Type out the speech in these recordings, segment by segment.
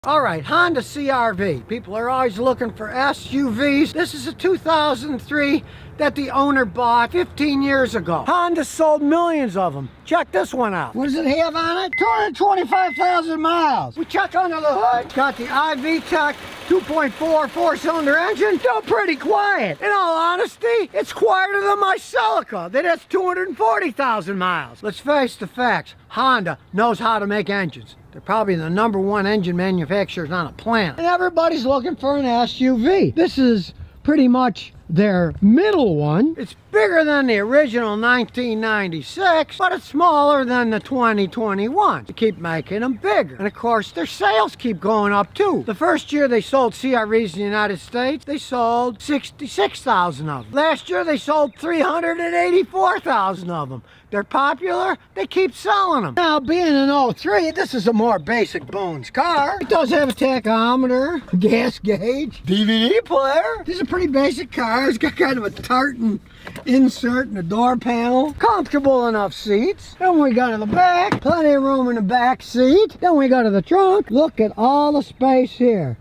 All right, Honda CR-V. People are always looking for SUVs. This is a 2003 that the owner bought 15 years ago. Honda sold millions of them. Check this one out. What does it have on it? 225,000 miles. We check under the hood. Got the iVTEC 2.4 four-cylinder engine. Still pretty quiet. In all honesty, it's quieter than my Celica. That has 240,000 miles. Let's face the facts. Honda knows how to make engines. They're probably the #1 engine manufacturers on the planet. And everybody's looking for an SUV. This is pretty much their middle one. It's bigger than the original 1996, but it's smaller than the 2021. They keep making them bigger. And of course, their sales keep going up too. The first year they sold CR-Vs in the United States, they sold 66,000 of them. Last year they sold 384,000 of them. They're popular, they keep selling them. Now, being an 03, this is a more basic bones car. It does have a tachometer, gas gauge, DVD player. This is a pretty basic car. It's got kind of a tartan insert in the door panel. Comfortable enough seats. Then we go to the back, plenty of room in the back seat. Then we go to the trunk. Look at all the space here.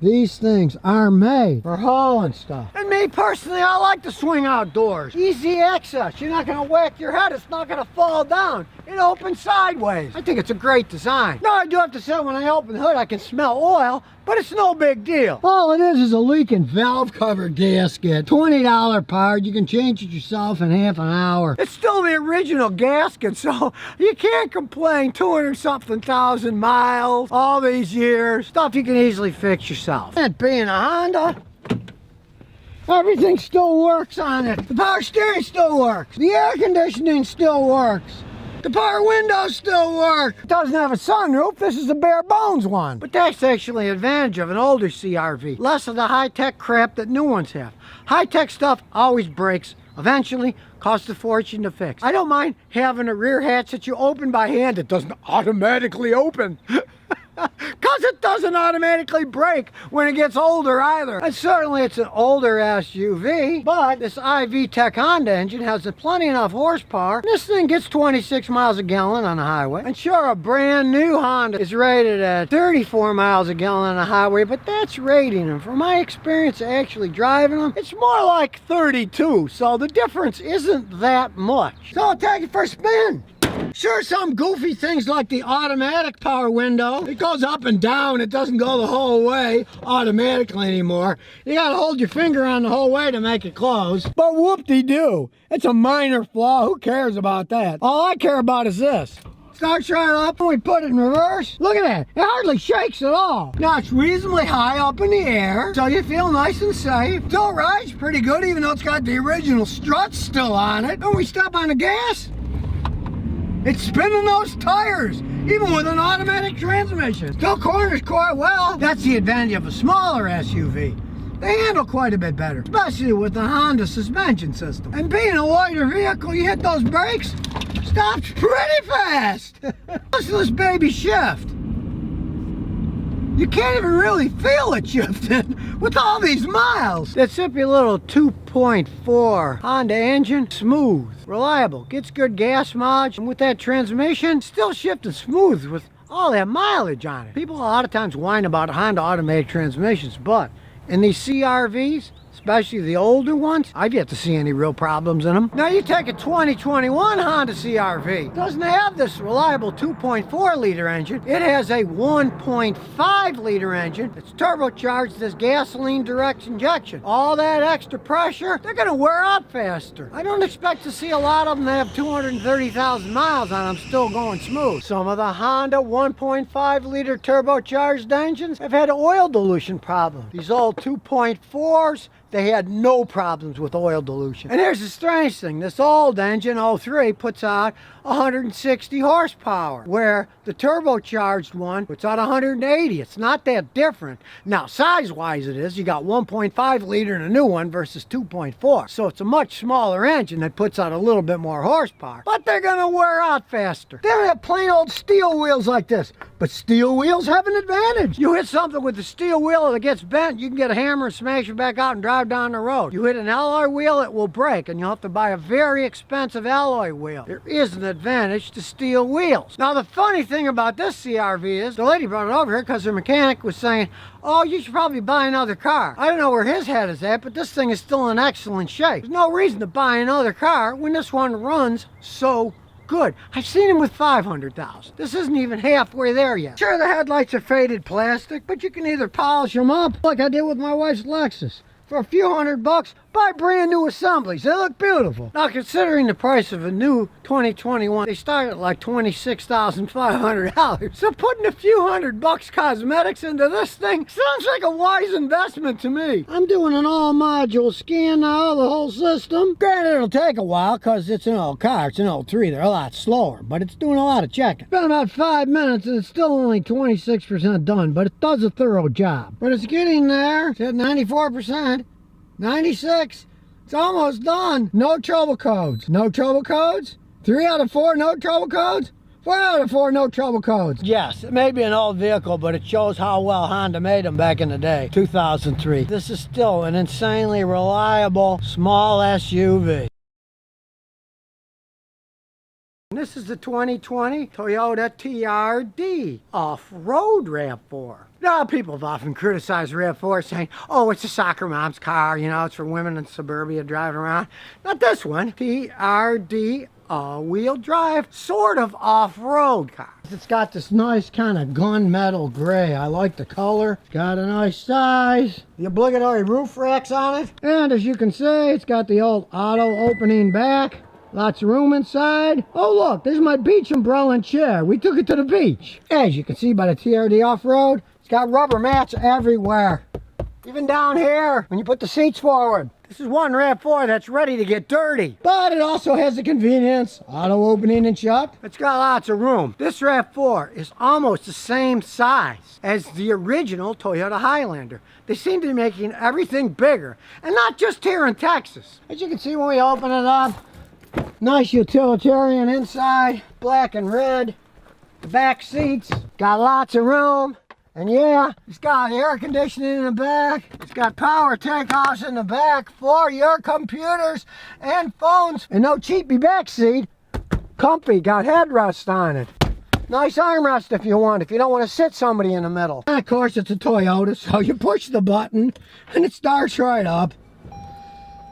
These things are made for hauling stuff. And me personally, I like to swing outdoors. Easy access. You're not gonna whack your head. It's not gonna fall down. It opens sideways. I think it's a great design. Now, I do have to say, when I open the hood, I can smell oil, but it's no big deal. All it is a leaking valve cover gasket. $20 part. You can change it yourself in half an hour. It's still the original gasket, so you can't complain. 200-something thousand miles, all these years. Stuff you can easily fix yourself. And being a Honda, everything still works on it. The power steering still works. The air conditioning still works. The power windows still work. It doesn't have a sunroof. This is a bare bones one. But that's actually an advantage of an older CR-V. Less of the high-tech crap that new ones have. High-tech stuff always breaks. Eventually, costs a fortune to fix. I don't mind having a rear hatch that you open by hand. It doesn't automatically open. Because it doesn't automatically break when it gets older either. And certainly it's an older SUV, but this iVTEC Honda engine has plenty enough horsepower. This thing gets 26 miles a gallon on the highway. And sure, a brand new Honda is rated at 34 miles a gallon on the highway, but that's rating. And from my experience actually driving them, it's more like 32. So the difference isn't that much. So I'll take it for a spin. Sure, some goofy things like the automatic power window. It goes up and down. It doesn't go the whole way automatically anymore. You gotta hold your finger on the whole way to make it close. But whoop-de-doo. It's a minor flaw. Who cares about that? All I care about is this. Starts right up and we put it in reverse. Look at that. It hardly shakes at all. Now, it's reasonably high up in the air, so you feel nice and safe. Still rides pretty good, even though it's got the original struts still on it. When we step on the gas, it's spinning those tires, even with an automatic transmission. Still corners quite well. That's the advantage of a smaller SUV. They handle quite a bit better, especially with the Honda suspension system. And being a lighter vehicle, you hit those brakes, stops pretty fast. Listen to this baby shift. You can't even really feel it shifting with all these miles. That simply little 2.4 Honda engine, smooth, reliable, gets good gas mileage, and with that transmission, still shifting smooth with all that mileage on it. People a lot of times whine about Honda automatic transmissions, but in these CR-Vs, especially the older ones, I've yet to see any real problems in them. Now you take a 2021 Honda CR-V. Doesn't have this reliable 2.4 liter engine. It has a 1.5 liter engine. It's turbocharged as gasoline direct injection. All that extra pressure, they're gonna wear out faster. I don't expect to see a lot of them that have 230,000 miles on them still going smooth. Some of the Honda 1.5 liter turbocharged engines have had oil dilution problems. These old 2.4s, they had no problems with oil dilution. And here's the strange thing. This old engine, 03, puts out 160 horsepower, where the turbocharged one puts out 180. It's not that different. Now, size-wise it is. You got 1.5 liter in a new one versus 2.4. So it's a much smaller engine that puts out a little bit more horsepower. But they're gonna wear out faster. They don't have plain old steel wheels like this. But steel wheels have an advantage. You hit something with the steel wheel that gets bent, you can get a hammer and smash it back out and drive down the road. You hit an alloy wheel, it will break, and you'll have to buy a very expensive alloy wheel. There is an advantage to steel wheels. Now the funny thing about this CRV is, the lady brought it over here because her mechanic was saying, oh, you should probably buy another car. I don't know where his head is at, but this thing is still in excellent shape. There's no reason to buy another car when this one runs so good. I've seen him with 500,000. This isn't even halfway there yet. Sure, the headlights are faded plastic, but you can either polish them up like I did with my wife's Lexus. For a few $100, buy brand new assemblies. They look beautiful. Now, considering the price of a new 2021, they start at like $26,500. So putting a few $100 cosmetics into this thing sounds like a wise investment to me. I'm doing an all-module scan now of the whole system. Granted, it'll take a while because it's an old car. It's an old 3. They're a lot slower, but it's doing a lot of checking. It's been about 5 minutes and it's still only 26% done, but it does a thorough job. But it's getting there. It's at 94%. 96. It's almost done. No trouble codes. No trouble codes? 3 out of 4 no trouble codes? 4 out of 4 no trouble codes. Yes, it may be an old vehicle, but it shows how well Honda made them back in the day. 2003. This is still an insanely reliable small SUV. This is the 2020 Toyota TRD off-road RAV4. Now, people have often criticized RAV4 saying, oh, it's a soccer mom's car, you know, it's for women in suburbia driving around. Not this one. TRD all-wheel drive, sort of off-road car. It's got this nice kind of gunmetal gray. I like the color. It's got a nice size. The obligatory roof racks on it. And as you can see, it's got the old auto opening back. Lots of room inside. Oh look, there's my beach umbrella and chair. We took it to the beach. As you can see by the TRD off-road, it's got rubber mats everywhere. Even down here, when you put the seats forward. This is one RAV4 that's ready to get dirty. But it also has the convenience, auto opening and shut. It's got lots of room. This RAV4 is almost the same size as the original Toyota Highlander. They seem to be making everything bigger, and not just here in Texas. As you can see when we open it up, nice utilitarian inside, black and red. The back seats, got lots of room. And yeah, it's got air conditioning in the back. It's got power takeoffs in the back for your computers and phones. And no cheapy back seat. Comfy, got headrest on it. Nice armrest if you want, if you don't want to sit somebody in the middle. And of course it's a Toyota, so you push the button and it starts right up.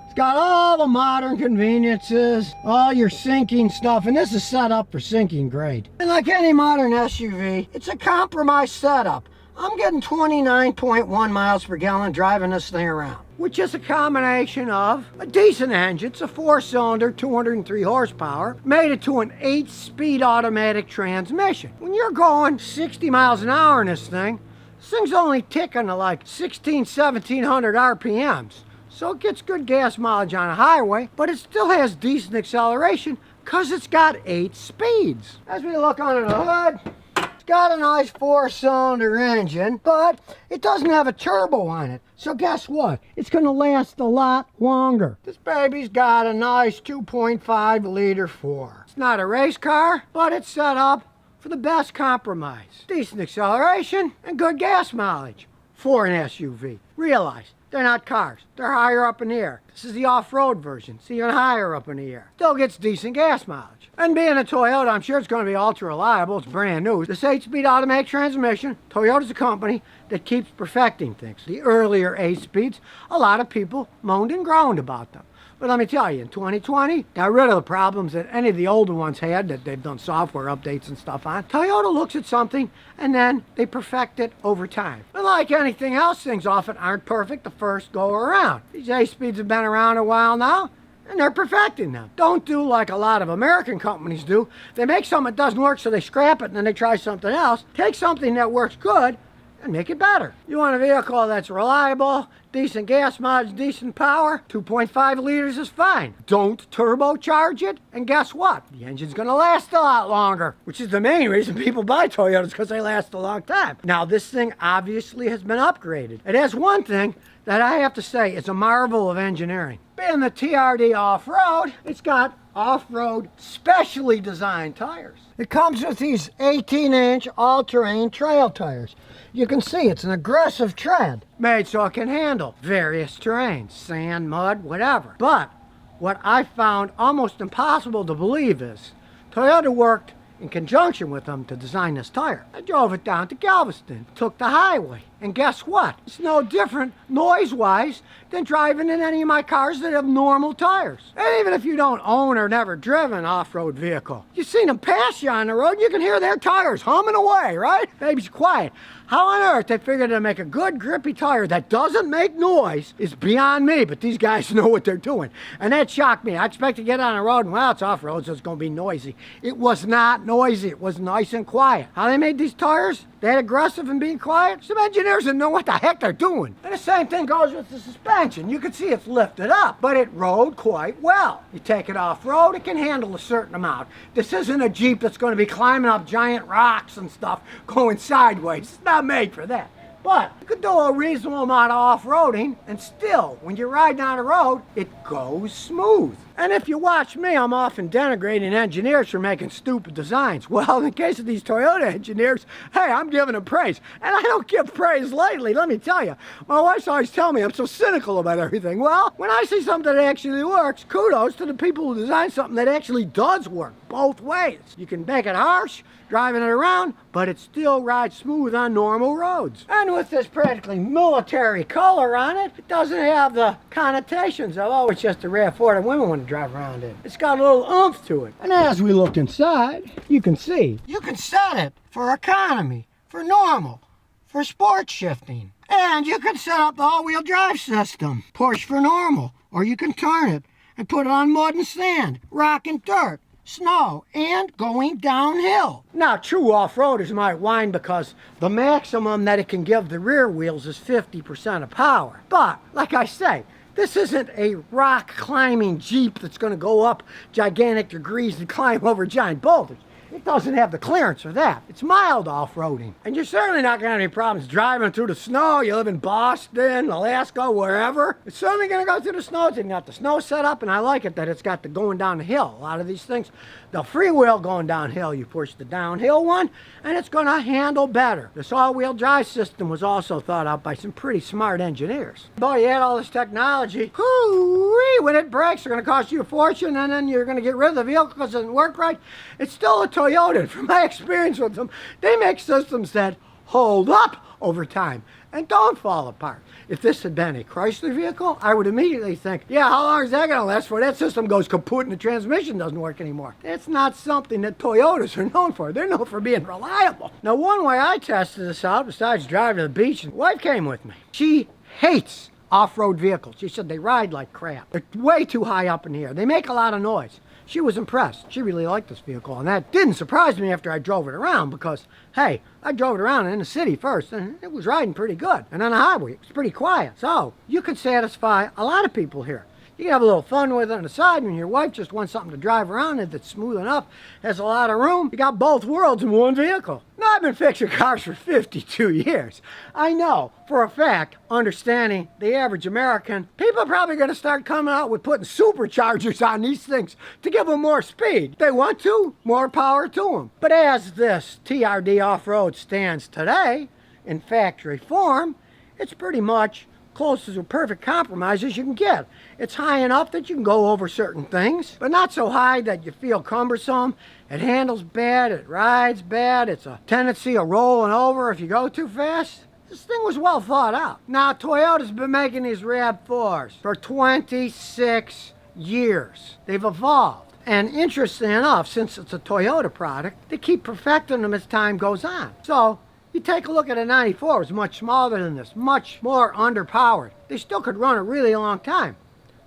It's got all the modern conveniences, all your syncing stuff, and this is set up for syncing great. And like any modern SUV, it's a compromise setup. I'm getting 29.1 miles per gallon driving this thing around, which is a combination of a decent engine. It's a 4-cylinder, 203 horsepower, made it to an 8-speed automatic transmission. When you're going 60 miles an hour in this thing's only ticking to like 1700 RPMs. So it gets good gas mileage on a highway, but it still has decent acceleration because it's got 8 speeds. As we look under the hood, it's got a nice 4-cylinder engine, but it doesn't have a turbo on it. So guess what? It's going to last a lot longer. This baby's got a nice 2.5 liter 4. It's not a race car, but it's set up for the best compromise. Decent acceleration and good gas mileage for an SUV. Realize, they're not cars. They're higher up in the air. This is the off-road version. It's even higher up in the air. Still gets decent gas mileage. And being a Toyota, I'm sure it's going to be ultra reliable. It's brand new. This 8-speed automatic transmission, Toyota's a company that keeps perfecting things. The earlier 8 speeds, a lot of people moaned and groaned about them. But let me tell you, in 2020, got rid of the problems that any of the older ones had that they've done software updates and stuff on. Toyota looks at something and then they perfect it over time. But like anything else, things often aren't perfect the first go around. These 8 speeds have been around a while now, and they're perfecting them. Don't do like a lot of American companies do. They make something that doesn't work, so they scrap it and then they try something else. Take something that works good and make it better. You want a vehicle that's reliable, decent gas mileage, decent power, 2.5 liters is fine. Don't turbocharge it, and guess what? The engine's gonna last a lot longer, which is the main reason people buy Toyotas, because they last a long time. Now, this thing obviously has been upgraded. It has one thing that I have to say is a marvel of engineering. Being the TRD off-road, it's got off-road specially designed tires. It comes with these 18-inch all-terrain trail tires. You can see it's an aggressive tread, made so it can handle various terrains, sand, mud, whatever. But what I found almost impossible to believe is Toyota worked in conjunction with them to design this tire. I drove it down to Galveston, took the highway, and guess what? It's no different noise-wise than driving in any of my cars that have normal tires. And even if you don't own or never driven an off-road vehicle, you've seen them pass you on the road, you can hear their tires humming away, right? Maybe it's quiet. How on earth they figured to make a good grippy tire that doesn't make noise is beyond me, but these guys know what they're doing. And that shocked me. I expected to get on the road and, well, it's off-road, so it's going to be noisy. It was not noisy. It was nice and quiet. How they made these tires that aggressive and being quiet? Some engineers that know what the heck they're doing. And the same thing goes with the suspension. You can see it's lifted up, but it rode quite well. You take it off-road, it can handle a certain amount. This isn't a Jeep that's going to be climbing up giant rocks and stuff, going sideways. It's not made for that. But you could do a reasonable amount of off-roading, and still, when you ride down the road, it goes smooth. And if you watch me, I'm often denigrating engineers for making stupid designs. Well, in the case of these Toyota engineers, hey, I'm giving them praise. And I don't give praise lightly, let me tell you. My wife's always telling me I'm so cynical about everything. Well, when I see something that actually works, kudos to the people who design something that actually does work both ways. You can make it harsh, driving it around, but it still rides smooth on normal roads. And with this practically military color on it, it doesn't have the connotations of, oh, it's just a RAV4 that women want to drive around in. It's got a little oomph to it. And as we look inside, you can see, you can set it for economy, for normal, for sport shifting. And you can set up the all-wheel drive system, push for normal, or you can turn it and put it on mud and sand, rock and dirt, snow, and going downhill. Now, true off-roaders might whine because the maximum that it can give the rear wheels is 50% of power. But, like I say, this isn't a rock climbing Jeep that's going to go up gigantic degrees and climb over giant boulders. It doesn't have the clearance for that. It's mild off-roading. And you're certainly not going to have any problems driving through the snow. You live in Boston, Alaska, wherever. It's certainly going to go through the snow. It's got the snow set up, and I like it that it's got the going down the hill. A lot of these things, the freewheel going downhill, you push the downhill one, and it's going to handle better. This all-wheel drive system was also thought out by some pretty smart engineers. Boy, you had all this technology. Hoo-wee! When it breaks, it's going to cost you a fortune, and then you're going to get rid of the vehicle because it doesn't work right. It's still a Toyota. From my experience with them, they make systems that hold up over time and don't fall apart. If this had been a Chrysler vehicle, I would immediately think, yeah, how long is that going to last before that system goes kaput and the transmission doesn't work anymore? That's not something that Toyotas are known for. They're known for being reliable. Now, one way I tested this out, besides driving to the beach, and wife came with me. She hates off-road vehicles. She said they ride like crap. They're way too high up in the air. They make a lot of noise. She was impressed. She really liked this vehicle, and that didn't surprise me after I drove it around because, hey, I drove it around in the city first, and it was riding pretty good. And on the highway, it was pretty quiet. So, you could satisfy a lot of people here. You can have a little fun with it on the side when your wife just wants something to drive around in that's smooth enough, has a lot of room. You got both worlds in one vehicle. Now, I've been fixing cars for 52 years. I know, for a fact, understanding the average American, people are probably going to start coming out with putting superchargers on these things to give them more speed. If they want to, more power to them. But as this TRD off-road stands today, in factory form, it's pretty much close to a perfect compromise as you can get. It's high enough that you can go over certain things, but not so high that you feel cumbersome. It handles bad, it rides bad, it's a tendency of rolling over if you go too fast. This thing was well thought out. Now, Toyota's been making these RAV4s for 26 years. They've evolved. And interesting enough, since it's a Toyota product, they keep perfecting them as time goes on. So, you take a look at a 94, it's much smaller than this, much more underpowered. They still could run a really long time.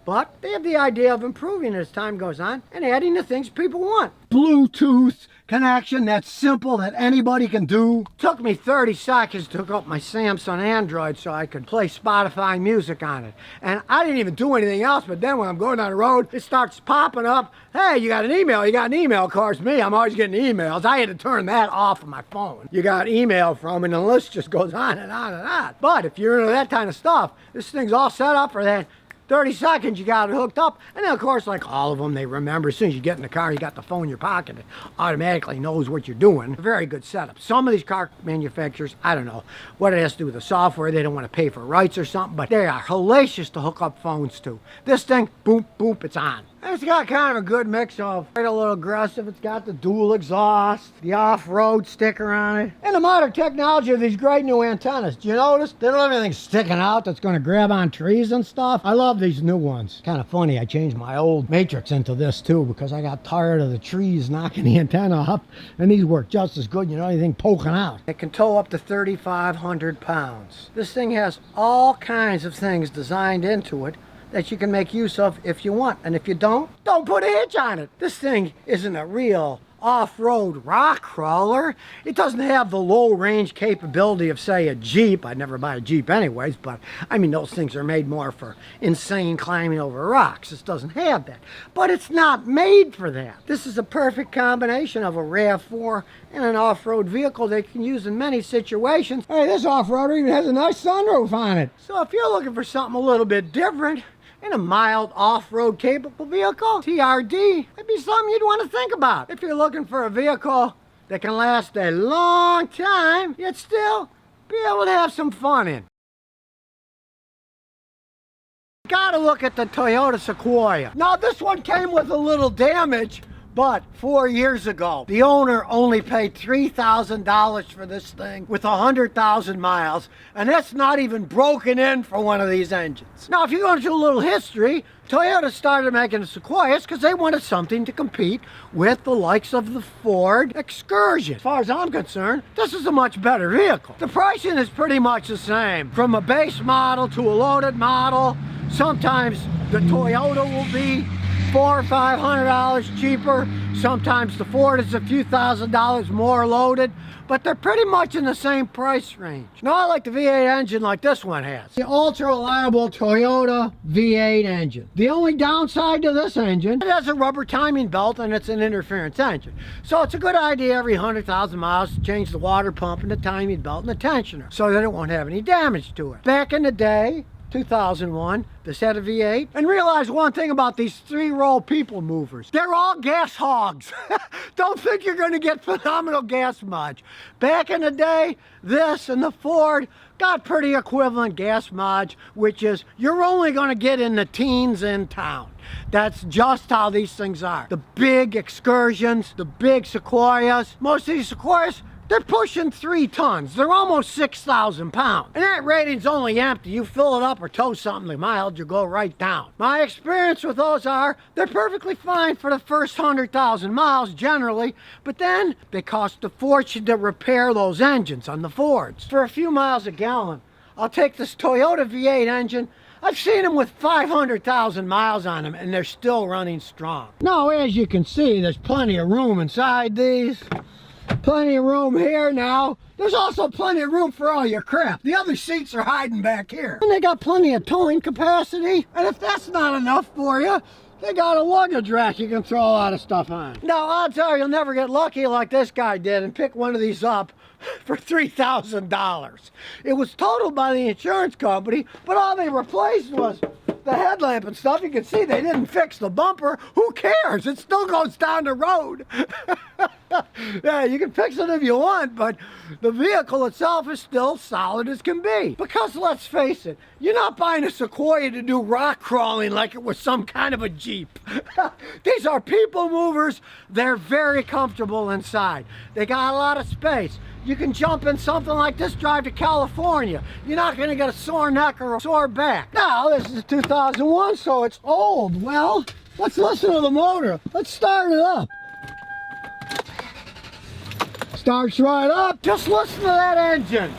But they have the idea of improving as time goes on and adding the things people want. Bluetooth connection that's simple that anybody can do. Took me 30 seconds to hook up my Samsung Android so I could play Spotify music on it. And I didn't even do anything else, but then when I'm going down the road, it starts popping up. Hey, you got an email, you got an email. Of course, me, I'm always getting emails. I had to turn that off of my phone. You got email from, and the list just goes on and on and on. But if you're into that kind of stuff, this thing's all set up for that. 30 seconds, you got it hooked up. And then, of course, like all of them, they remember as soon as you get in the car, you got the phone in your pocket. It automatically knows what you're doing. Very good setup. Some of these car manufacturers, I don't know what it has to do with the software. They don't want to pay for rights or something, but they are hellacious to hook up phones to. This thing, boom, boom, it's on. And it's got kind of a good mix of a little aggressive. It's got the dual exhaust, the off-road sticker on it, and the modern technology of these great new antennas. Do you notice? They don't have anything sticking out that's going to grab on trees and stuff. I love these new ones. Kind of funny, I changed my old Matrix into this too because I got tired of the trees knocking the antenna up, and these work just as good. You know, anything poking out. It can tow up to 3,500 pounds. This thing has all kinds of things designed into it that you can make use of if you want. And if you don't put a hitch on it. This thing isn't a real off-road rock crawler. It doesn't have the low range capability of, say, a Jeep. I'd never buy a Jeep anyways, but I mean, those things are made more for insane climbing over rocks. This doesn't have that. But it's not made for that. This is a perfect combination of a RAV4 and an off-road vehicle they can use in many situations. Hey, this off-roader even has a nice sunroof on it. So if you're looking for something a little bit different, in a mild off-road capable vehicle, TRD, it'd be something you'd want to think about. If you're looking for a vehicle that can last a long time, yet still be able to have some fun in. Gotta look at the Toyota Sequoia. Now this one came with a little damage, but 4 years ago, the owner only paid $3,000 for this thing with 100,000 miles, and that's not even broken in for one of these engines. Now, if you go into a little history, Toyota started making the Sequoias because they wanted something to compete with the likes of the Ford Excursion. As far as I'm concerned, this is a much better vehicle. The pricing is pretty much the same. From a base model to a loaded model, sometimes the Toyota will be $400 or $500 cheaper. Sometimes the Ford is a few $1,000s more loaded, but they're pretty much in the same price range. Now I like the V8 engine like this one has. The ultra reliable Toyota V8 engine. The only downside to this engine, it has a rubber timing belt and it's an interference engine. So it's a good idea every 100,000 miles to change the water pump and the timing belt and the tensioner so that it won't have any damage to it. Back in the day, 2001, this had a V8. And realize one thing about these three-row people movers. They're all gas hogs. Don't think you're gonna get phenomenal gas mileage. Back in the day, this and the Ford got pretty equivalent gas mileage, which is you're only gonna get in the teens in town. That's just how these things are. The big Excursions, the big Sequoias, most of these Sequoias, they're pushing 3 tons. They're almost 6,000 pounds. And that rating's only empty. You fill it up or tow something, the mileage will go right down. My experience with those are, they're perfectly fine for the first 100,000 miles generally, but then they cost a fortune to repair those engines on the Fords. For a few miles a gallon, I'll take this Toyota V8 engine. I've seen them with 500,000 miles on them and they're still running strong. Now, as you can see, there's plenty of room inside these. Plenty of room here now. There's also plenty of room for all your crap. The other seats are hiding back here. And they got plenty of towing capacity. And if that's not enough for you, they got a luggage rack you can throw a lot of stuff on. Now, odds are you'll never get lucky like this guy did and pick one of these up for $3,000. It was totaled by the insurance company, but all they replaced was the headlamp and stuff. You can see they didn't fix the bumper. Who cares? It still goes down the road. Yeah, you can fix it if you want, but the vehicle itself is still solid as can be. Because let's face it, you're not buying a Sequoia to do rock crawling like it was some kind of a Jeep. These are people movers. They're very comfortable inside. They got a lot of space. You can jump in something like this, drive to California. You're not gonna get a sore neck or a sore back. Now, this is 2001, so it's old. Well, let's listen to the motor. Let's start it up. Starts right up. Just listen to that engine.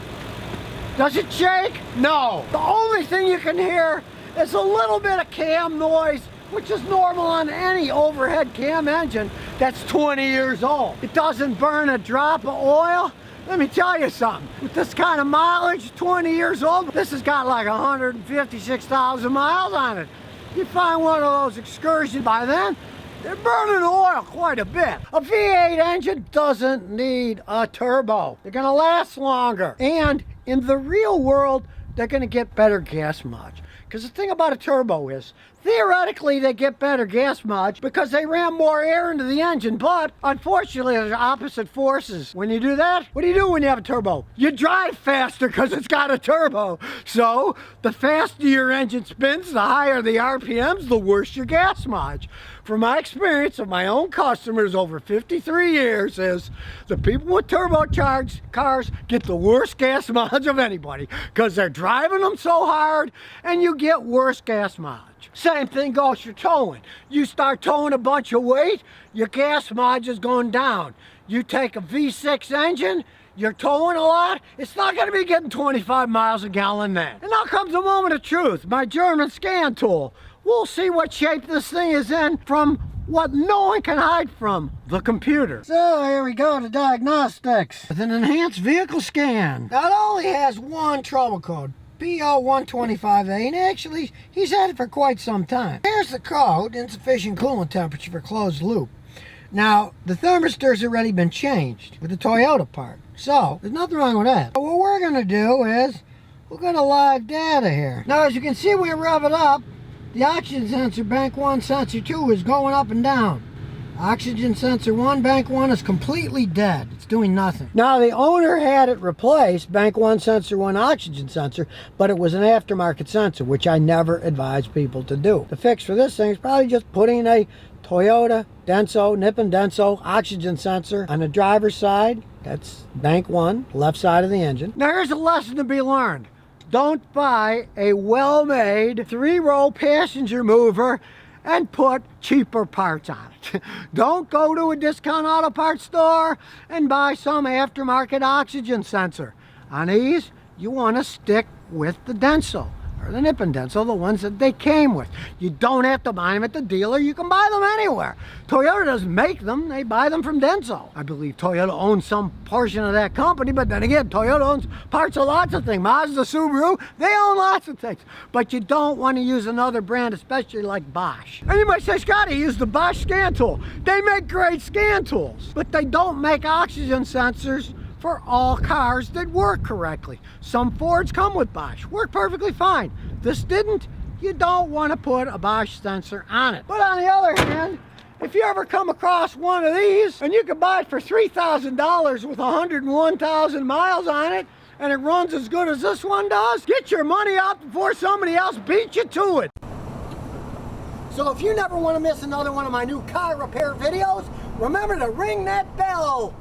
Does it shake? No. The only thing you can hear is a little bit of cam noise, which is normal on any overhead cam engine that's 20 years old. It doesn't burn a drop of oil. Let me tell you something, with this kind of mileage, 20 years old, this has got like 156,000 miles on it. You find one of those Excursions by then, they're burning oil quite a bit. A V8 engine doesn't need a turbo. They're gonna last longer. And in the real world, they're gonna get better gas mileage. Because the thing about a turbo is, theoretically they get better gas mileage because they ram more air into the engine, but unfortunately there's opposite forces. When you do that, what do you do when you have a turbo? You drive faster because it's got a turbo. So the faster your engine spins, the higher the RPMs, the worse your gas mileage. From my experience of my own customers over 53 years is the people with turbocharged cars get the worst gas mileage of anybody because they're driving them so hard and you get worse gas mileage. Same thing goes for towing. You start towing a bunch of weight, your gas mileage is going down. You take a V6 engine, you're towing a lot, it's not going to be getting 25 miles a gallon then. And now comes the moment of truth, my German scan tool. We'll see what shape this thing is in from what no one can hide from, the computer. So here we go to diagnostics. With an enhanced vehicle scan. Now it only has one trouble code, PO125A, and actually he's had it for quite some time. Here's the code, insufficient coolant temperature for closed loop. Now the thermistor's already been changed with the Toyota part, so there's nothing wrong with that. But what we're going to do is we're going to live data here. Now as you can see, we rev it up. The oxygen sensor, bank 1, sensor 2 is going up and down. Oxygen sensor 1, bank 1 is completely dead. It's doing nothing. Now the owner had it replaced, bank 1, sensor 1, oxygen sensor, but it was an aftermarket sensor, which I never advise people to do. The fix for this thing is probably just putting a Toyota Denso, Nippon Denso oxygen sensor on the driver's side. That's bank 1, left side of the engine. Now here's a lesson to be learned. Don't buy a well-made 3-row passenger mover and put cheaper parts on it. Don't go to a discount auto parts store and buy some aftermarket oxygen sensor. On these, you want to stick with the Denso or the Nippon Denso, the ones that they came with. You don't have to buy them at the dealer. You can buy them anywhere. Toyota doesn't make them. They buy them from Denso. I believe Toyota owns some portion of that company, but then again, Toyota owns parts of lots of things. Mazda, Subaru, they own lots of things. But you don't want to use another brand, especially like Bosch. And you might say, Scotty, use the Bosch scan tool. They make great scan tools, but they don't make oxygen sensors for all cars that work correctly. Some Fords come with Bosch, work perfectly fine. This didn't. You don't want to put a Bosch sensor on it. But on the other hand, if you ever come across one of these and you can buy it for $3,000 with 101,000 miles on it, and it runs as good as this one does, get your money out before somebody else beats you to it. So if you never want to miss another one of my new car repair videos, remember to ring that bell.